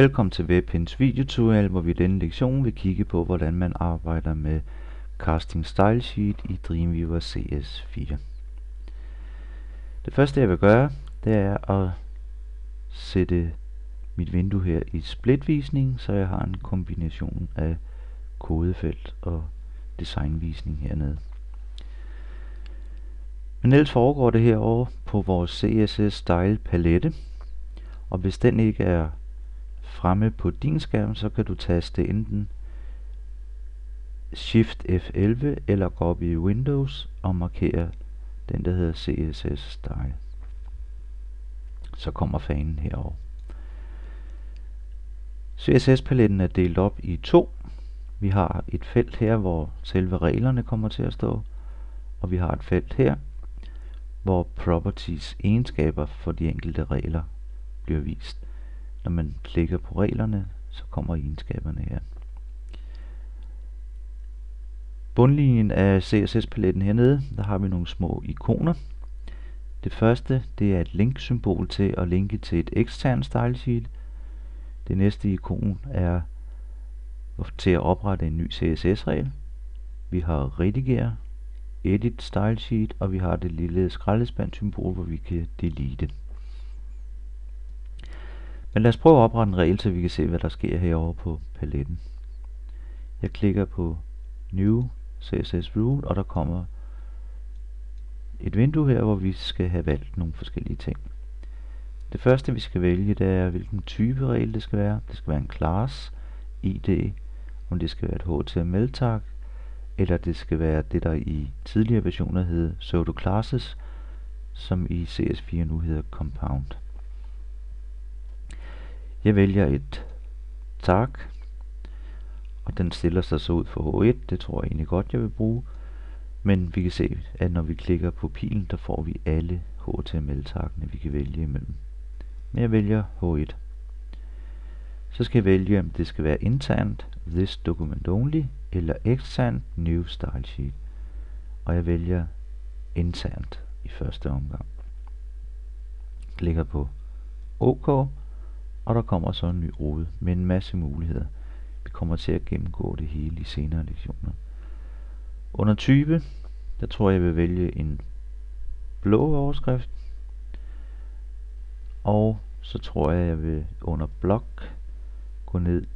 Velkommen til Webpins videotutorial, hvor vi i denne lektion vil kigge på, hvordan man arbejder med Casting Style Sheet i Dreamweaver CS4. Det første jeg vil gøre, det er at sætte mit vindue her i splitvisning, så jeg har en kombination af kodefelt og designvisning hernede. Men ellers foregår det herovre på vores CSS Style palette, og hvis den ikke er fremme på din skærm, så kan du taste enten Shift F11 eller gå op i Windows og markere den der hedder CSS Style. Så kommer fanen herover. CSS paletten er delt op i to. Vi har et felt her, hvor selve reglerne kommer til at stå, og vi har et felt her, hvor properties egenskaber for de enkelte regler bliver vist. Når man klikker på reglerne, så kommer egenskaberne her. Bundlinjen af CSS-paletten hernede, der har vi nogle små ikoner. Det første, det er et link-symbol til at linke til et eksternt stylesheet. Det næste ikon er til at oprette en ny CSS-regel. Vi har redigere, edit stylesheet, og vi har det lille skraldespand-symbol, hvor vi kan delete. Men lad os prøve at oprette en regel, så vi kan se, hvad der sker herovre på paletten. Jeg klikker på New CSS Rule, og der kommer et vindue her, hvor vi skal have valgt nogle forskellige ting. Det første vi skal vælge, det er hvilken type regel det skal være. Det skal være en class, ID, om det skal være et HTML tag, eller det skal være det, der i tidligere versioner hed pseudo classes, som i CS4 nu hedder compound. Jeg vælger et tag, og den stiller sig så ud for H1. Det tror jeg egentlig godt, jeg vil bruge. Men vi kan se, at når vi klikker på pilen, der får vi alle HTML-taggene, vi kan vælge imellem. Men jeg vælger H1. Så skal jeg vælge, om det skal være internt, this document only, eller eksternt, new style sheet. Og jeg vælger internt i første omgang. Klikker på OK, og der kommer så en ny rode med en masse muligheder. Vi kommer til at gennemgå det hele i senere lektioner. Under type, der tror jeg vil vælge en blå overskrift. Og så tror jeg vil under blok gå ned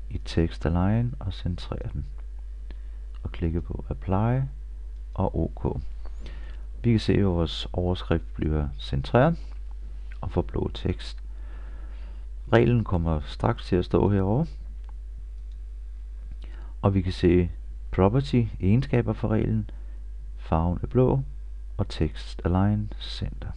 i text align og centrere den. Og klikke på apply og OK. Vi kan se, at vores overskrift bliver centreret og får blå tekst. Reglen kommer straks til at stå herovre. Og vi kan se property, egenskaber for reglen, farven er blå, og text align center.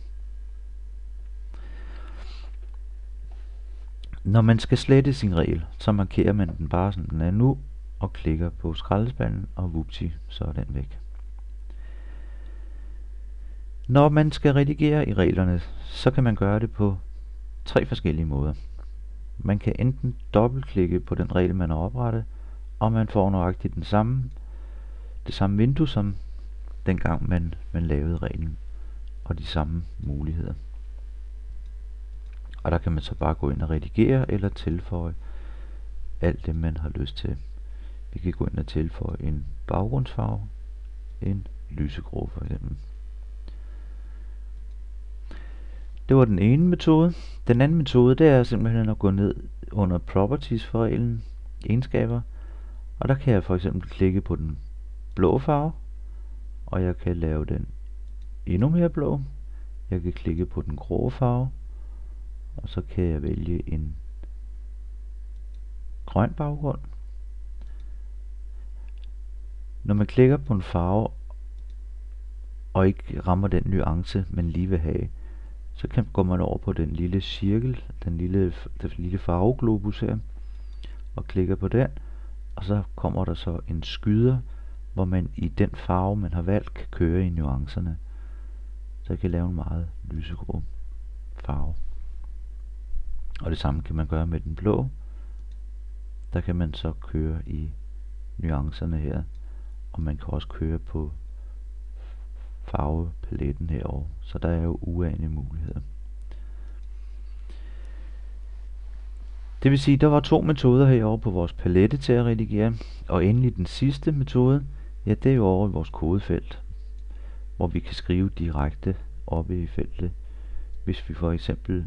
Når man skal slette sin regel, så markerer man den bare som den er nu, og klikker på skraldespanden, og vupti, så er den væk. Når man skal redigere i reglerne, så kan man gøre det på tre forskellige måder. Man kan enten dobbeltklikke på den regel, man har oprettet, og man får nøjagtigt det samme vindue, som dengang man lavede reglen, og de samme muligheder. Og der kan man så bare gå ind og redigere eller tilføje alt det, man har lyst til. Vi kan gå ind og tilføje en baggrundsfarve, en lysegrå for eksempel. Det var den ene metode. Den anden metode, det er simpelthen at gå ned under properties for reglen, egenskaber, og der kan jeg for eksempel klikke på den blå farve, og jeg kan lave den endnu mere blå. Jeg kan klikke på den grå farve, og så kan jeg vælge en grøn baggrund. Når man klikker på en farve, og ikke rammer den nuance, man lige vil have, så går man over på den lille cirkel, den lille farveglobus her, og klikker på den, og så kommer der så en skyder, hvor man i den farve, man har valgt, kan køre i nuancerne. Så jeg kan lave en meget lysegrå farve. Og det samme kan man gøre med den blå. Der kan man så køre i nuancerne her, og man kan også køre på farvepaletten herovre. Så der er jo uanede muligheder. Det vil sige, der var 2 metoder herovre på vores palette til at redigere, og endelig den sidste metode, ja, det er jo over i vores kodefelt, hvor vi kan skrive direkte oppe i feltet. Hvis vi for eksempel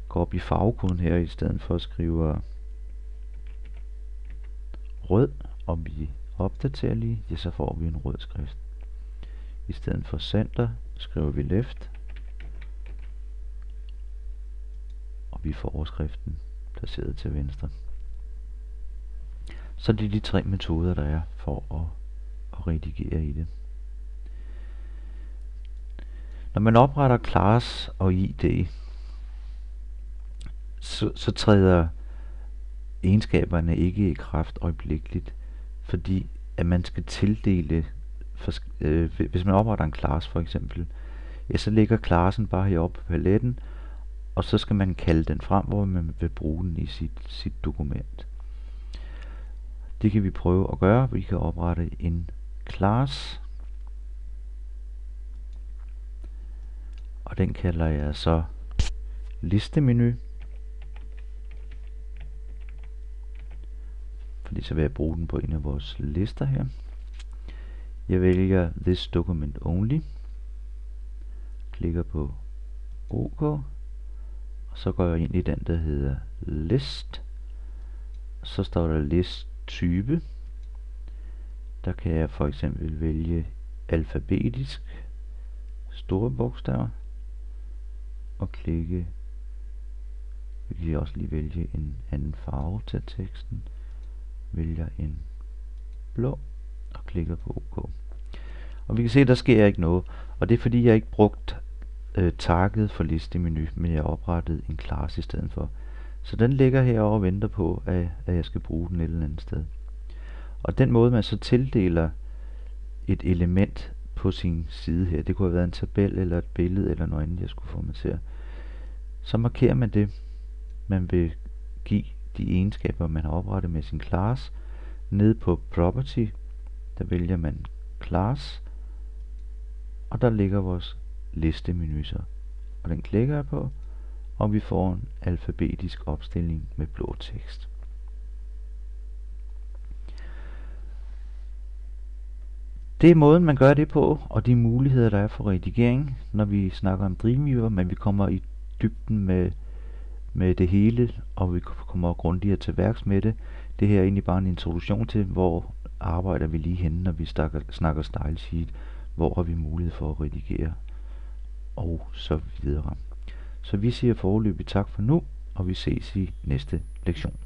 går op i farvekoden her, i stedet for at skrive rød, og vi opdaterer lige, ja, så får vi en rød skrift. I stedet for center skriver vi left, og vi får overskriften placeret til venstre. Så det er de 3 metoder, der er for at redigere i det. Når man opretter class og ID, så træder egenskaberne ikke i kraft øjeblikkeligt, fordi at man skal tildele, hvis man opretter en class for eksempel, ja, så ligger classen bare heroppe på paletten, og så skal man kalde den frem, hvor man vil bruge den i sit dokument. Det kan vi prøve at gøre. Vi kan oprette en class, og den kalder jeg så listemenu, fordi så vil jeg bruge den på en af vores lister her. Jeg vælger this document only, klikker på OK, og så går jeg ind i den, der hedder list. Så står der list type. Der kan jeg for eksempel vælge alfabetisk, store bogstaver, og klikke. Vi kan også lige vælge en anden farve til teksten. Vælger en blå og klikker på OK. Og vi kan se, at der sker ikke noget, og det er fordi jeg ikke brugt tagget for listemenu, men jeg oprettede en class i stedet for. Så den ligger herovre og venter på, at jeg skal bruge den et eller andet sted. Og den måde man så tildeler et element på sin side her, det kunne have været en tabel eller et billede eller noget andet, jeg skulle formatere. Så markerer man det, man vil give de egenskaber, man har oprettet med sin class. Nede på property, der vælger man class, og der ligger vores listemenu så. Og den klikker jeg på, og vi får en alfabetisk opstilling med blå tekst. Det er måden man gør det på, og de muligheder der er for redigering, når vi snakker om Dreamweaver, men vi kommer i dybden med det hele, og vi kommer grundigere til værks med det. Det her er egentlig bare en introduktion til, hvor arbejder vi lige henne, når vi snakker style sheet, hvor har vi mulighed for at redigere, og så videre. Så vi siger foreløbig tak for nu, og vi ses i næste lektion.